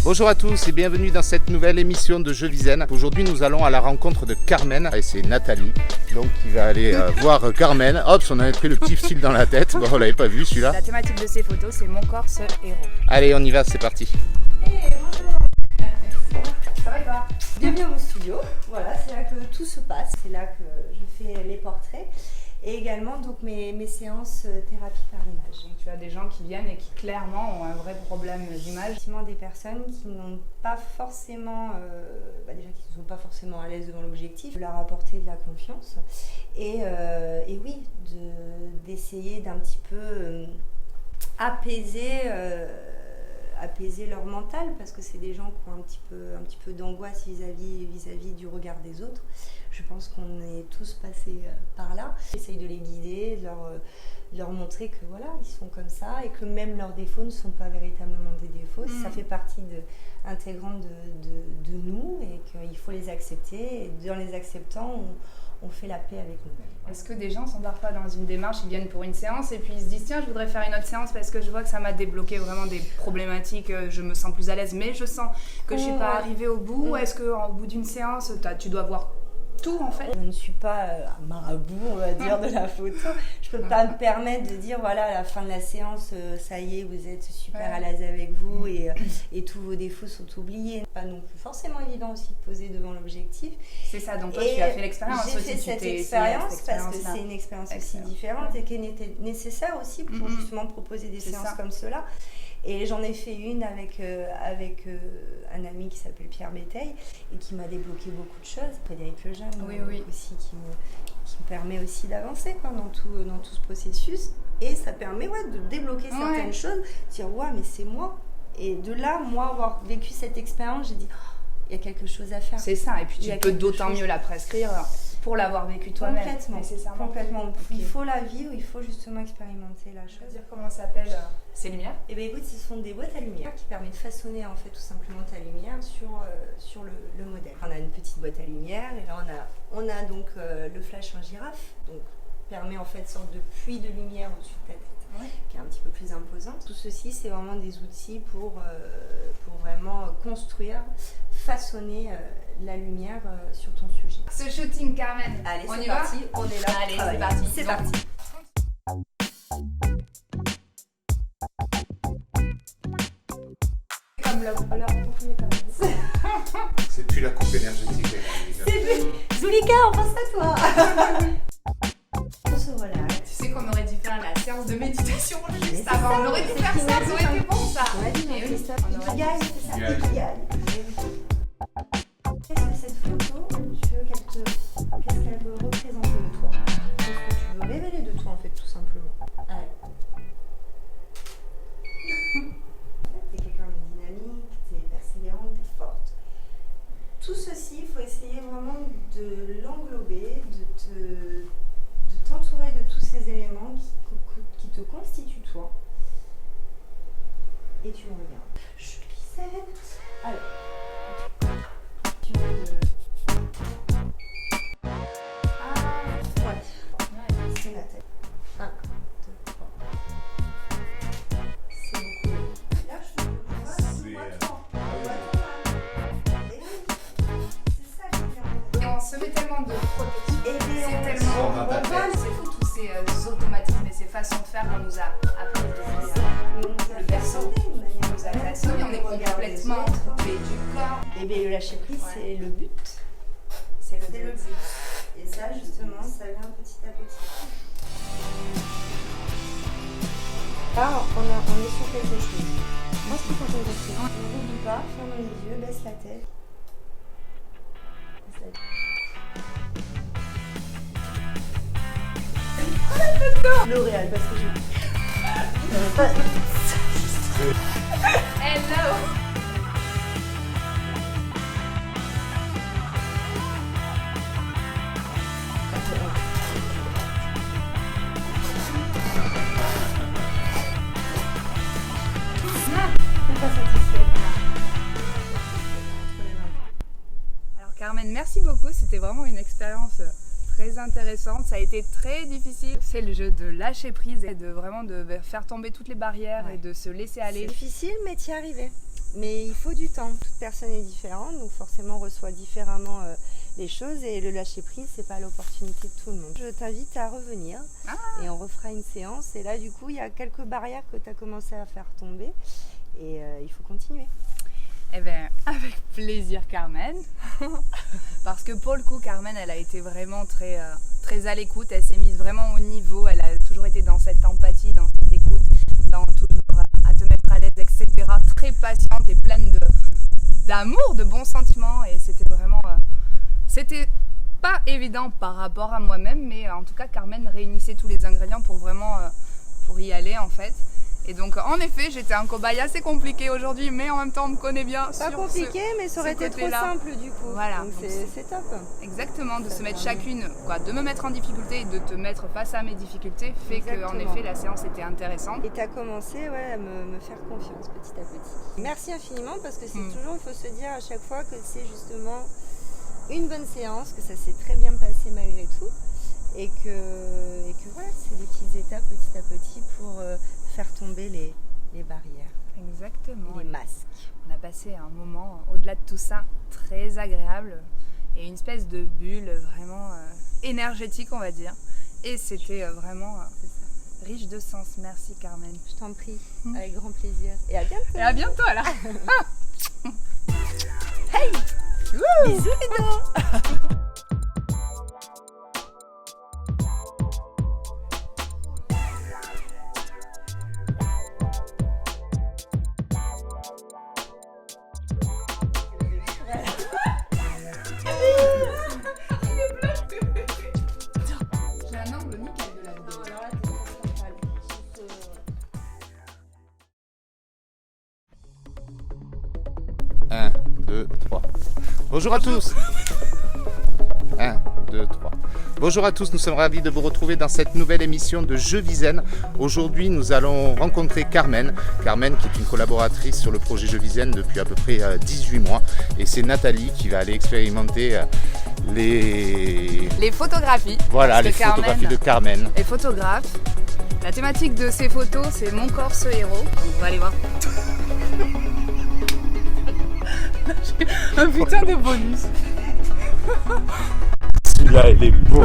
Bonjour à tous et bienvenue dans cette nouvelle émission de Je Visaine. Aujourd'hui nous allons à la rencontre de Carmen et c'est Nathalie donc qui va aller voir Carmen. Hop, on avait pris le petit fil dans la tête, bon on l'avait pas vu celui-là. La thématique de ces photos c'est mon corps ce héros. Allez on y va, c'est parti. Bonjour. Ça va et toi? Bienvenue à mon studio, voilà, c'est là que tout se passe, c'est là que je fais les portraits et également donc mes séances thérapie par l'image. Donc tu as des gens qui viennent et qui clairement ont un vrai problème d'image. Effectivement des personnes qui n'ont pas forcément, déjà qui ne sont pas forcément à l'aise devant l'objectif, de leur apporter de la confiance et oui, d'essayer d'un petit peu apaiser leur mental parce que c'est des gens qui ont un petit peu d'angoisse vis-à-vis du regard des autres. Je pense qu'on est tous passés par là. J'essaye de les guider, de leur montrer que voilà, ils sont comme ça et que même leurs défauts ne sont pas véritablement des défauts. Ça fait partie intégrante de nous et qu'il faut les accepter. Et dans les acceptant, on fait la paix avec nous-mêmes. Est-ce que des gens ne s'embarquent pas dans une démarche, ils viennent pour une séance et puis ils se disent tiens je voudrais faire une autre séance parce que je vois que ça m'a débloqué vraiment des problématiques, je me sens plus à l'aise mais je sens que je ne suis pas arrivée au bout. Est-ce qu'au bout d'une séance tu dois voir tout en fait? Je ne suis pas un marabout, on va dire, de la photo. Je ne peux pas me permettre de dire voilà, à la fin de la séance, ça y est, vous êtes super à l'aise avec vous et tous vos défauts sont oubliés. Pas non plus forcément évident aussi de poser devant l'objectif. C'est ça, donc toi tu as fait l'expérience aussi. J'ai fait cette expérience parce que c'est une expérience aussi différente et qui était nécessaire aussi pour justement proposer des séances comme cela. Et j'en ai fait une avec un ami qui s'appelle Pierre Béteille et qui m'a débloqué beaucoup de choses. Frédéric Lejeune aussi qui me permet aussi d'avancer dans tout ce processus. Et ça permet de débloquer certaines choses, de dire ouais mais c'est moi. Et de là, moi avoir vécu cette expérience, j'ai dit il y a quelque chose à faire. C'est ça, et puis tu peux d'autant mieux la prescrire pour l'avoir vécu toi-même. Complètement. Okay. Il faut la vivre, il faut justement expérimenter la chose. Dire comment s'appellent ces lumières? Eh bien écoute, ce sont des boîtes à lumière qui permettent de façonner en fait tout simplement ta lumière sur le modèle. On a une petite boîte à lumière et là on a donc le flash en girafe, donc permet en fait une sorte de puits de lumière au-dessus de ta tête. Qui est un petit peu plus imposante. Tout ceci, c'est vraiment des outils pour vraiment construire, façonner la lumière sur ton sujet. Ce shooting, Carmen. Allez, c'est parti, on est là. Allez, c'est parti. C'est parti. Comme leur propriétaire. C'est plus la coupe énergétique. C'est plus. Zulika, on pense à toi. On se relaxe. Tu sais qu'on aurait dû faire la séance de méditation juste avant. On aurait dû faire ça, ça aurait été bon ça. Ikigai, c'est ça, Ikigai. Qu'est-ce que cette photo, tu veux qu'est-ce qu'elle veut représenter de toi? Qu'est-ce que tu veux révéler de toi en fait, tout simplement? Allez. T'es quelqu'un de dynamique, t'es persévérante, t'es forte. Tout ceci, il faut essayer vraiment de l'englober, de t'entourer de tous ces éléments qui te constituent toi. Et tu me regardes. Je glissais. Alors, tu veux... c'est la tête. 1, 2, 3. C'est beaucoup. Là, je vois trop. C'est ça, j'ai bien. Et on se met tellement de protection. C'est tellement... C'est fou tous ces automatismes et ces façons de faire qu'on nous a appris depuis le berceau. On nous a façonné, on est complètement coupé du corps. Et bien le lâcher prise, c'est le but. C'est le but. Et ça, justement, ça vient petit à petit. Là, on est sur quelque chose. Moi, ce qu'il faut qu'on retrouve. On n'oublie pas, ferme les yeux, baisse la tête. L'Oréal, parce que j'ai... Hello! Alors Carmen, merci beaucoup, c'était vraiment une expérience très très intéressante. Ça a été très difficile. C'est le jeu de lâcher prise et de vraiment de faire tomber toutes les barrières et de se laisser C'est aller. difficile, mais t'y arriver. Mais il faut du temps. Toute personne est différente, donc forcément on reçoit différemment les choses. Et le lâcher prise, c'est pas l'opportunité de tout le monde. Je t'invite à revenir et on refera une séance. Et là, du coup, il y a quelques barrières que tu as commencé à faire tomber. Et il faut continuer. Eh bien, avec plaisir, Carmen. Parce que pour le coup, Carmen, elle a été vraiment très, très à l'écoute. Elle s'est mise vraiment au niveau. Elle a toujours été dans cette empathie, dans cette écoute, dans toujours à te mettre à l'aise, etc. Très patiente et pleine d'amour, de bons sentiments. Et c'était vraiment... c'était pas évident par rapport à moi-même, mais en tout cas, Carmen réunissait tous les ingrédients pour vraiment pour y aller, en fait. Et donc, en effet, j'étais un cobaye assez compliqué aujourd'hui, mais en même temps, on me connaît bien. Pas compliqué, mais ça aurait été trop simple du coup. Voilà. Donc c'est top. Exactement, de se mettre chacune, de me mettre en difficulté et de te mettre face à mes difficultés fait qu'en effet, la séance était intéressante. Et tu as commencé à me faire confiance petit à petit. Merci infiniment parce que c'est toujours, il faut se dire à chaque fois que c'est justement une bonne séance, que ça s'est très bien passé malgré tout. Et que voilà, c'est des petites étapes petit à petit pour faire tomber les barrières. Exactement. Les masques. On a passé un moment, au-delà de tout ça, très agréable et une espèce de bulle vraiment énergétique, on va dire. Et c'était vraiment riche de sens. Merci, Carmen. Je t'en prie, avec grand plaisir. Et à bientôt. Et à bientôt, alors. Hey, bisous les dos. J'ai un angle nickel de la vidéo. Alors là, t'es central. 1, 2, 3. Bonjour à tous. 1, 2, 3. Bonjour à tous, nous sommes ravis de vous retrouver dans cette nouvelle émission de Je Visaine. Aujourd'hui, nous allons rencontrer Carmen. Carmen qui est une collaboratrice sur le projet Je Visaine depuis à peu près 18 mois. Et c'est Nathalie qui va aller expérimenter les photographies. Voilà, les photographies de Carmen. Les photographes. La thématique de ces photos, c'est mon corps, ce héros. Donc on va aller voir. Un putain de bonus. Celui-là, il est beau.